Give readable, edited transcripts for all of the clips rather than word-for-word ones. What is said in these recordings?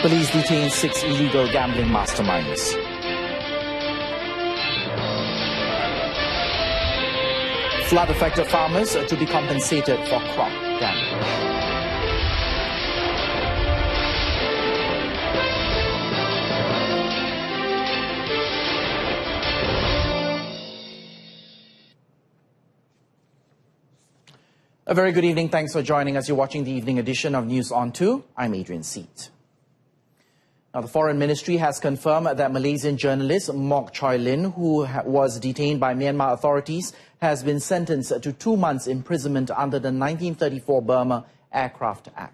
Police detained 6 illegal gambling masterminds. Flood-affected farmers to be compensated for crop damage. A very good evening. Thanks for joining us. You're watching the evening edition of News on 2. I'm Adrian Seat. Now, the Foreign Ministry has confirmed that Malaysian journalist Mok Choi Lin, who was detained by Myanmar authorities, has been sentenced to 2 months imprisonment under the 1934 Burma Aircraft Act.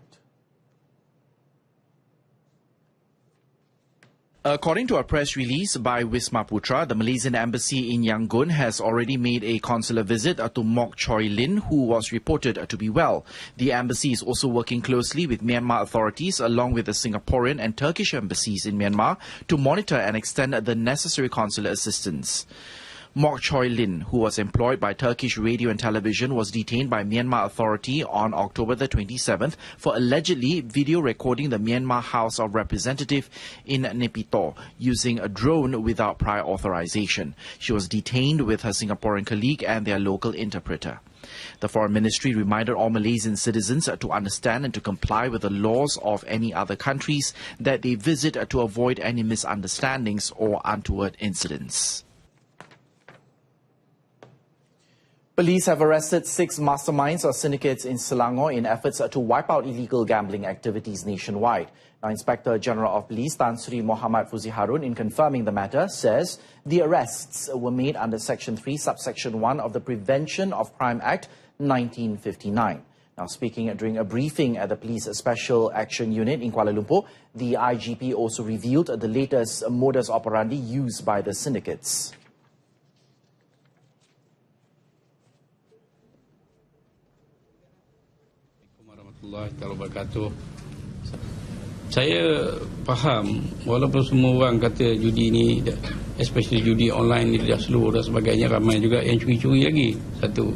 According to a press release by Wisma Putra, the Malaysian embassy in Yangon has already made a consular visit to Mok Choi Lin, who was reported to be well. The embassy is also working closely with Myanmar authorities along with the Singaporean and Turkish embassies in Myanmar to monitor and extend the necessary consular assistance. Mok Choi Lin, who was employed by Turkish radio and television, was detained by Myanmar authority on October the 27th for allegedly video recording the Myanmar House of Representatives in Naypyidaw using a drone without prior authorization. She was detained with her Singaporean colleague and their local interpreter. The Foreign Ministry reminded all Malaysian citizens to understand and to comply with the laws of any other countries that they visit to avoid any misunderstandings or untoward incidents. Police have arrested 6 masterminds or syndicates in Selangor in efforts to wipe out illegal gambling activities nationwide. Now, Inspector General of Police Tan Sri Muhammad Fuzi Harun, in confirming the matter, says the arrests were made under Section 3, Subsection 1 of the Prevention of Crime Act 1959. Now, speaking during a briefing at the Police Special Action Unit in Kuala Lumpur, the IGP also revealed the latest modus operandi used by the syndicates. Saya faham walaupun semua orang kata judi ni, especially judi online ni dah slow dan sebagainya, ramai juga yang curi-curi lagi. Satu.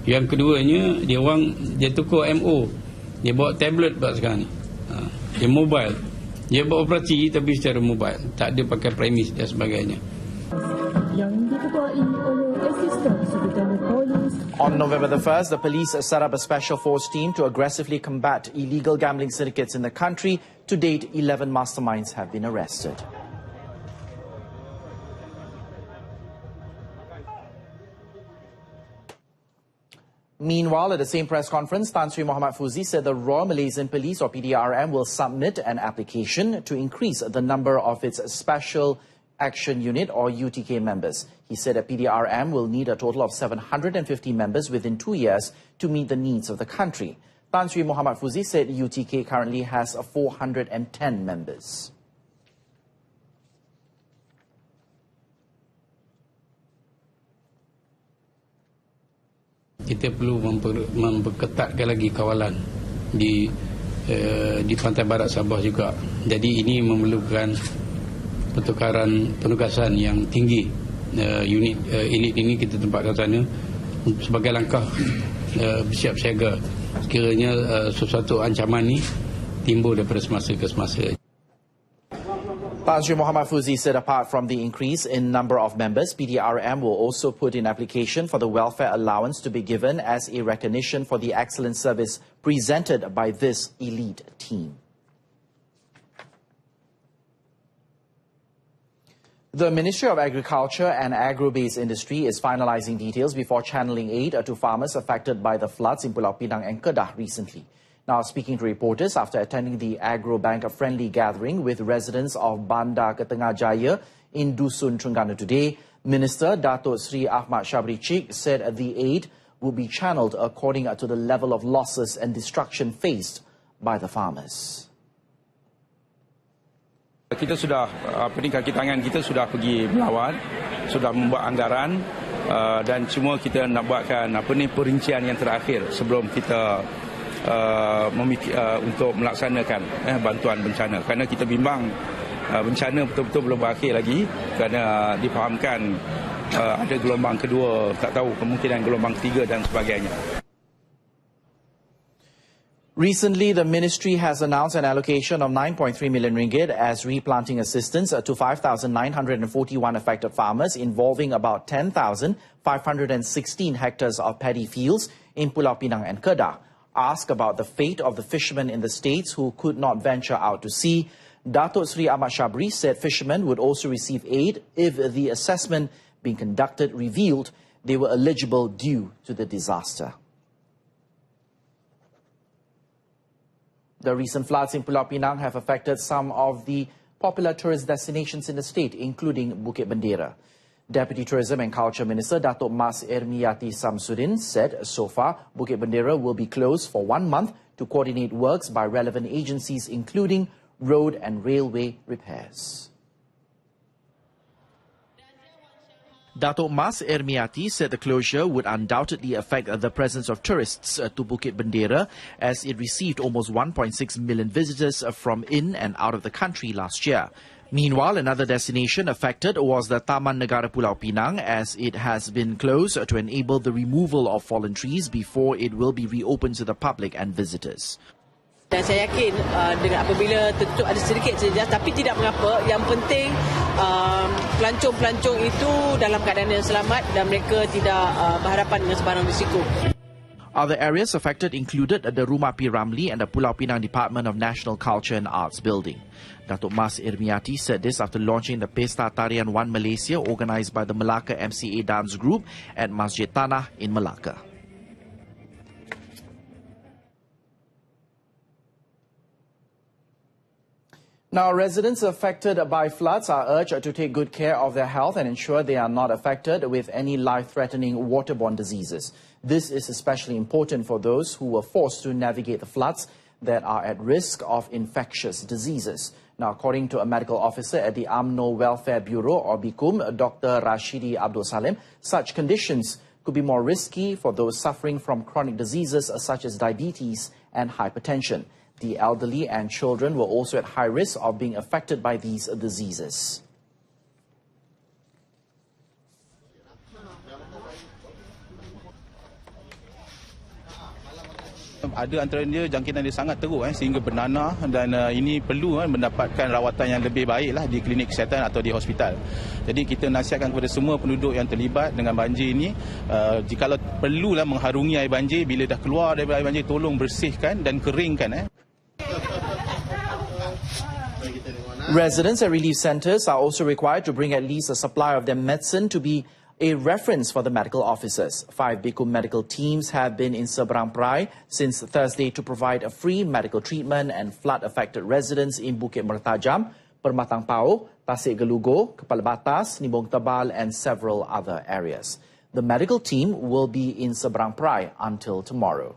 Yang keduanya, dia tukar MO. Dia bawa tablet buat sekarang ni. Dia mobile. Dia bawa operasi tapi secara mobile. Tak ada pakai premis dan sebagainya. Yang diketuai oleh asisten Sekretariat Polis. On November the 1st, the police set up a special force team to aggressively combat illegal gambling syndicates in the country. To date, 11 masterminds have been arrested. Meanwhile, at the same press conference, Tan Sri Muhammad Fuzi said the Royal Malaysian Police, or PDRM, will submit an application to increase the number of its Special Action Unit, or UTK, members. He said that PDRM will need a total of 750 members within 2 years to meet the needs of the country. Tan Sri Muhammad Fuzi said UTK currently has 410 members. Kita perlu memperketatkan lagi kawalan di pantai barat Sabah juga. Jadi ini memerlukan penugasan yang tinggi. Unit ini kita tempatkan sana sebagai langkah bersiap siaga sekiranya sesuatu ancaman ni timbul daripada semasa ke semasa. Tan Sri Muhammad Fuzi said apart from the increase in number of members, PDRM will also put in application for the welfare allowance to be given as a recognition for the excellent service presented by this elite team. The Ministry of Agriculture and Agro-Based Industry is finalizing details before channeling aid to farmers affected by the floods in Pulau Pinang and Kedah recently. Now, speaking to reporters after attending the Agro-Bank friendly gathering with residents of Bandar Ketengah Jaya in Dusun Terengganu today, Minister Datuk Sri Ahmad Syabri Chik said the aid will be channeled according to the level of losses and destruction faced by the farmers. Kita sudah, kaki tangan kita sudah pergi melawat, sudah membuat anggaran dan semua kita nak buatkan perincian yang terakhir sebelum kita untuk melaksanakan bantuan bencana. Kerana kita bimbang bencana betul-betul belum berakhir lagi kerana difahamkan ada gelombang kedua, tak tahu kemungkinan gelombang ketiga dan sebagainya. Recently, the ministry has announced an allocation of 9.3 million ringgit as replanting assistance to 5,941 affected farmers involving about 10,516 hectares of paddy fields in Pulau Pinang and Kedah. Asked about the fate of the fishermen in the states who could not venture out to sea, Datuk Sri Ahmad Shabri said fishermen would also receive aid if the assessment being conducted revealed they were eligible due to the disaster. The recent floods in Pulau Pinang have affected some of the popular tourist destinations in the state, including Bukit Bendera. Deputy Tourism and Culture Minister Datuk Mas Ermiyati Samsudin said so far Bukit Bendera will be closed for 1 month to coordinate works by relevant agencies, including road and railway repairs. Datuk Mas Ermiyati said the closure would undoubtedly affect the presence of tourists to Bukit Bendera, as it received almost 1.6 million visitors from in and out of the country last year. Meanwhile, another destination affected was the Taman Negara Pulau Pinang, as it has been closed to enable the removal of fallen trees before it will be reopened to the public and visitors. Dan saya yakin dengan apabila tentu ada sedikit saja, tapi tidak mengapa. Yang penting pelancong-pelancong itu dalam keadaan yang selamat dan mereka tidak berhadapan dengan sebarang risiko. Other areas affected included the Rumah P. Ramlee and the Pulau Pinang Department of National Culture and Arts building. Datuk Mas Ermiyati said this after launching the Pesta Tarian One Malaysia organised by the Melaka MCA Dance Group at Masjid Tanah in Melaka. Now, residents affected by floods are urged to take good care of their health and ensure they are not affected with any life-threatening waterborne diseases. This is especially important for those who were forced to navigate the floods that are at risk of infectious diseases. Now, according to a medical officer at the UMNO Welfare Bureau, or BIKUM, Dr. Rashidi Abdul Salim, such conditions could be more risky for those suffering from chronic diseases such as diabetes and hypertension. The elderly and children were also at high risk of being affected by these diseases. Ada antara dia jangkitan dia sangat teruk sehingga bernanah, dan ini perlu mendapatkan rawatan yang lebih baiklah di klinik kesihatan atau di hospital. Jadi kita nasihatkan kepada semua penduduk yang terlibat dengan banjir ini, jikalau perlulah mengharungi air banjir, bila dah keluar daripada air banjir tolong bersihkan dan keringkan. Residents at relief centres are also required to bring at least a supply of their medicine to be a reference for the medical officers. 5 BIKUM medical teams have been in Seberang Perai since Thursday to provide a free medical treatment and flood-affected residents in Bukit Mertajam, Permatang Pao, Tasik Gelugo, Kepala Batas, Nimbong Tebal and several other areas. The medical team will be in Seberang Perai until tomorrow.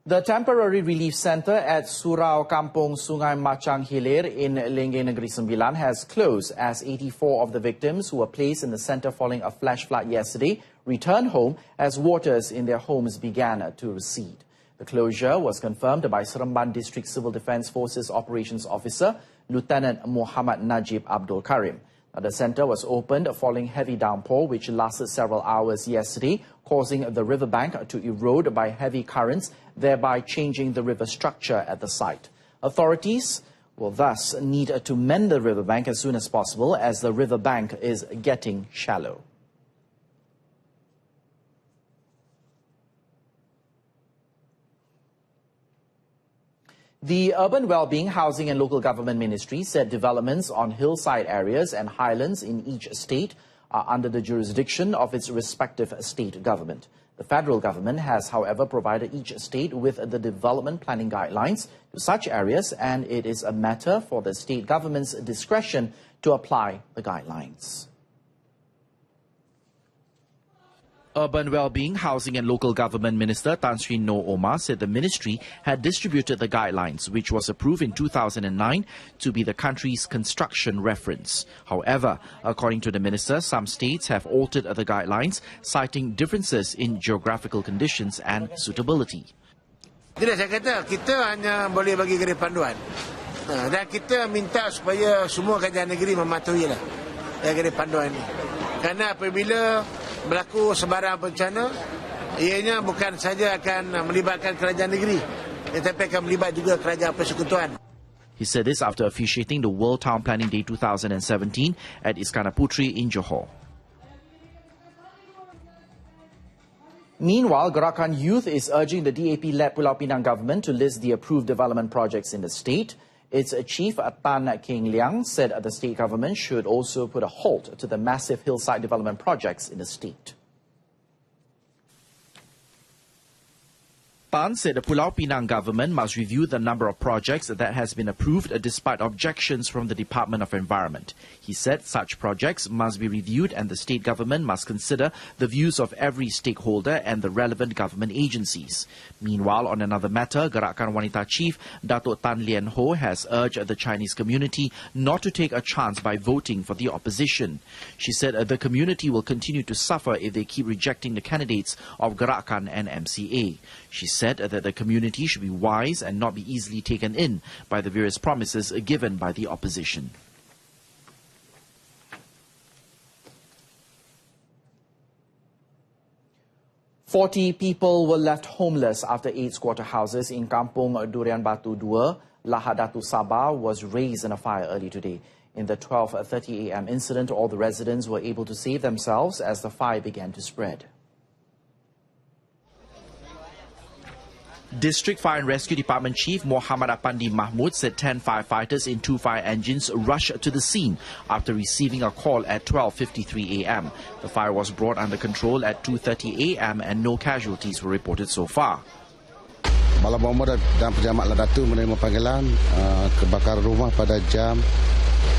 The temporary relief centre at Surau Kampung Sungai Machang Hilir in Lenggeng Negeri Sembilan has closed as 84 of the victims who were placed in the centre following a flash flood yesterday returned home as waters in their homes began to recede. The closure was confirmed by Seremban District Civil Defence Forces Operations Officer Lieutenant Muhammad Najib Abdul Karim. The centre was opened following heavy downpour which lasted several hours yesterday, causing the riverbank to erode by heavy currents, thereby changing the river structure at the site. Authorities will thus need to mend the riverbank as soon as possible, as the riverbank is getting shallow. The Urban Wellbeing, Housing and Local Government Ministry said developments on hillside areas and highlands in each state are under the jurisdiction of its respective state government. The federal government has, however, provided each state with the development planning guidelines to such areas, and it is a matter for the state government's discretion to apply the guidelines. Urban Wellbeing, Housing and Local Government Minister Tan Sri Noor Omar said the ministry had distributed the guidelines, which was approved in 2009 to be the country's construction reference. However, according to the minister, some states have altered the guidelines, citing differences in geographical conditions and suitability. Tidak, saya kata kita hanya boleh bagi garis panduan. Dan kita minta supaya semua kerajaan negeri mematuhilah garis panduan ini. Kerana apabila berlaku sebarang bencana, ianya bukan saja akan melibatkan kerajaan negeri, tetapi akan melibat juga kerajaan persekutuan. He said this after officiating the World Town Planning Day 2017 at Iskandar Putri in Johor. Meanwhile, Gerakan Youth is urging the DAP-led Pulau Pinang government to list the approved development projects in the state. Its chief, Tan Keng Liang, said the state government should also put a halt to the massive hillside development projects in the state. Tan said the Pulau Pinang government must review the number of projects that has been approved despite objections from the Department of Environment. He said such projects must be reviewed and the state government must consider the views of every stakeholder and the relevant government agencies. Meanwhile, on another matter, Gerakan Wanita Chief Datuk Tan Lian Ho has urged the Chinese community not to take a chance by voting for the opposition. She said the community will continue to suffer if they keep rejecting the candidates of Gerakan and MCA. She said that the community should be wise and not be easily taken in by the various promises given by the opposition. "40 people were left homeless after 8 squatter houses in Kampung Durian Batu 2, Lahadatu Sabah was raised in a fire early today. In the 12:30 a.m. incident, all the residents were able to save themselves as the fire began to spread. District Fire and Rescue Department Chief Muhammad Apandi Mahmud said 10 firefighters in 2 fire engines rushed to the scene after receiving a call at 12:53 a.m. The fire was brought under control at 2:30 a.m. and no casualties were reported so far. Malam Bomber dan Pejamat Lahadatu menerima panggilan kebakaran rumah pada jam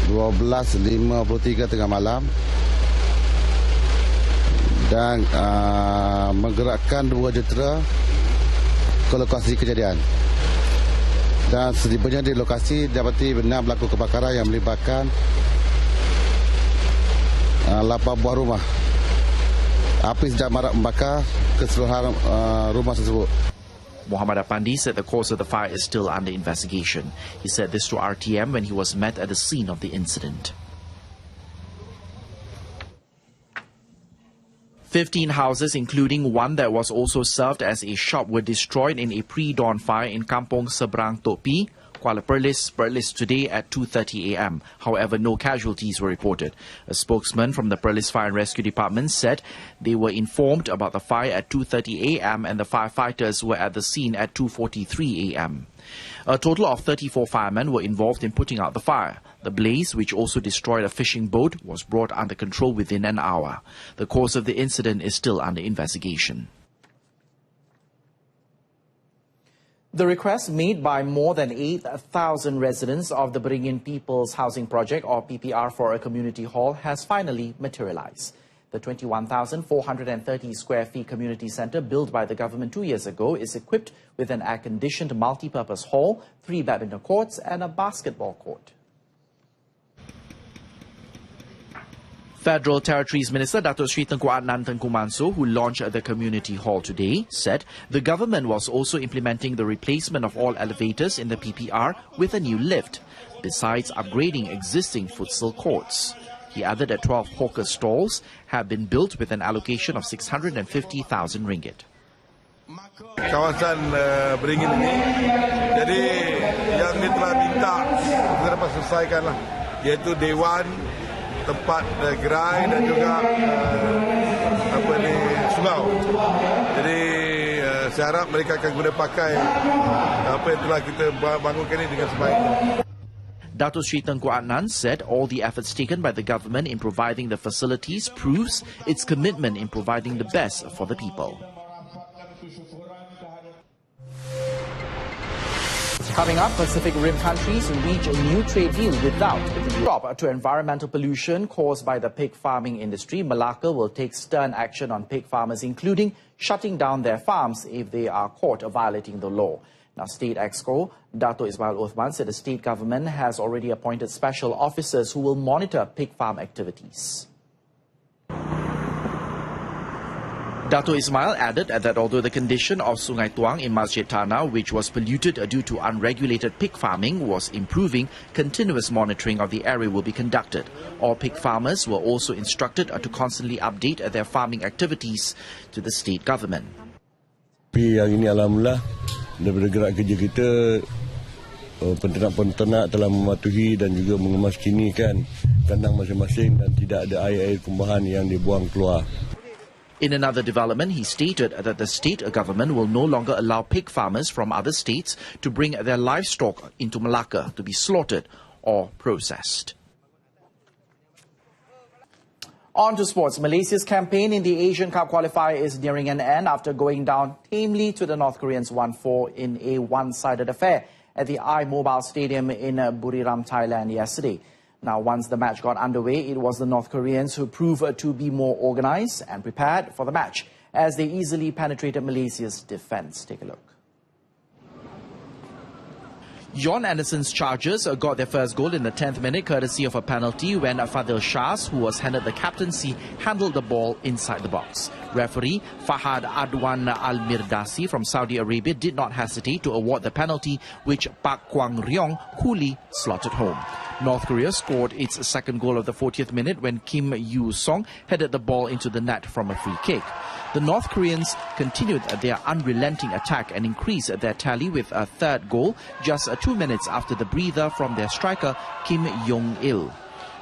12.53 tengah malam dan menggerakkan 2 jentera ke lokasi kejadian. Dan setibanya di lokasi dapati benar berlaku kebakaran yang melibatkan 8 buah rumah. Api sejak marak membakar keseluruhan rumah tersebut. Muhammad Apandi said the cause of the fire is still under investigation. He said this to RTM when he was met at the scene of the incident. 15 houses, including one that was also served as a shop, were destroyed in a pre-dawn fire in Kampung Seberang Topi, Kuala Perlis today at 2:30 a.m. However, no casualties were reported. A spokesman from the Perlis Fire and Rescue Department said they were informed about the fire at 2:30 a.m. and the firefighters were at the scene at 2:43 a.m. A total of 34 firemen were involved in putting out the fire. The blaze, which also destroyed a fishing boat, was brought under control within an hour. The cause of the incident is still under investigation. The request made by more than 8,000 residents of the Beringin People's Housing Project, or PPR, for a community hall has finally materialized. The 21,430 square feet community centre built by the government 2 years ago is equipped with an air-conditioned multi-purpose hall, 3 badminton courts and a basketball court. Federal Territories Minister Datuk Sri Tengku Adnan Tengku Mansor, who launched the community hall today, said the government was also implementing the replacement of all elevators in the PPR with a new lift, besides upgrading existing futsal courts. He added that 12 hawker stalls have been built with an allocation of 650,000 ringgit. Kawasan Beringin ini, jadi yang dia telah minta kita dapat selesaikanlah, iaitu Dewan, tempat gerai dan juga surau. Jadi saya harap mereka akan guna pakai apa yang telah kita bangunkan ini dengan sebaiknya. Datuk Sri Tengku Adnan said all the efforts taken by the government in providing the facilities proves its commitment in providing the best for the people. Coming up, Pacific Rim countries reach a new trade deal without the drop to environmental pollution caused by the pig farming industry. Malacca will take stern action on pig farmers, including shutting down their farms if they are caught violating the law. Now, State Exco Dato Ismail Uthman said the state government has already appointed special officers who will monitor pig farm activities. Dato Ismail added that although the condition of Sungai Tuang in Masjid Tanah, which was polluted due to unregulated pig farming, was improving, continuous monitoring of the area will be conducted. All pig farmers were also instructed to constantly update their farming activities to the state government. Tapi yang ini alhamdulillah daripada gerak kerja kita, penternak-penternak telah mematuhi dan juga mengemaskinikan kandang masing-masing dan tidak ada air-air kumbahan yang dibuang keluar. In another development, he stated that the state government will no longer allow pig farmers from other states to bring their livestock into Malacca to be slaughtered or processed. On to sports. Malaysia's campaign in the Asian Cup qualifier is nearing an end after going down tamely to the North Koreans 1-4 in a one-sided affair at the iMobile Stadium in Buriram, Thailand yesterday. Now, once the match got underway, it was the North Koreans who proved to be more organised and prepared for the match as they easily penetrated Malaysia's defence. Take a look. John Anderson's Chargers got their first goal in the 10th minute courtesy of a penalty when Fadil Shahs, who was handed the captaincy, handled the ball inside the box. Referee Fahad Adwan Al-Mirdasi from Saudi Arabia did not hesitate to award the penalty, which Pak Kwang Ryong coolly slotted home. North Korea scored its second goal of the 40th minute when Kim Yoo-song headed the ball into the net from a free kick. The North Koreans continued their unrelenting attack and increased their tally with a third goal just 2 minutes after the breather from their striker Kim Yong-il.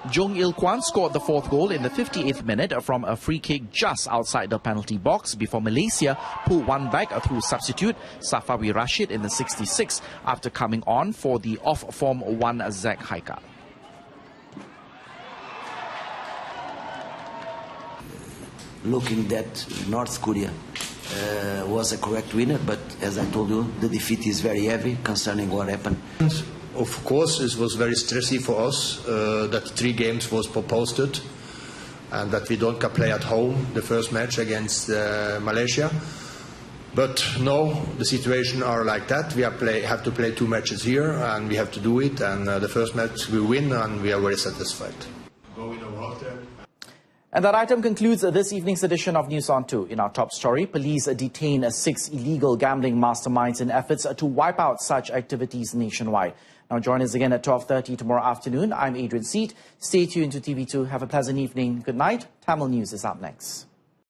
Jong-il Kwan scored the fourth goal in the 58th minute from a free kick just outside the penalty box before Malaysia pulled one back through substitute Safawi Rashid in the 66th after coming on for the off-form Wan Zack Haikal. Looking that North Korea was a correct winner, but as I told you, the defeat is very heavy concerning what happened. Of course, it was very stressy for us that 3 games was posted and that we don't play at home the first match against Malaysia. But no, the situation are like that. We have to play 2 matches here and we have to do it. And the first match we win and we are very satisfied. And that item concludes this evening's edition of News on 2. In our top story, police detain 6 illegal gambling masterminds in efforts to wipe out such activities nationwide. Now join us again at 12:30 tomorrow afternoon. I'm Adrian Seat. Stay tuned to TV2. Have a pleasant evening. Good night. Tamil News is up next.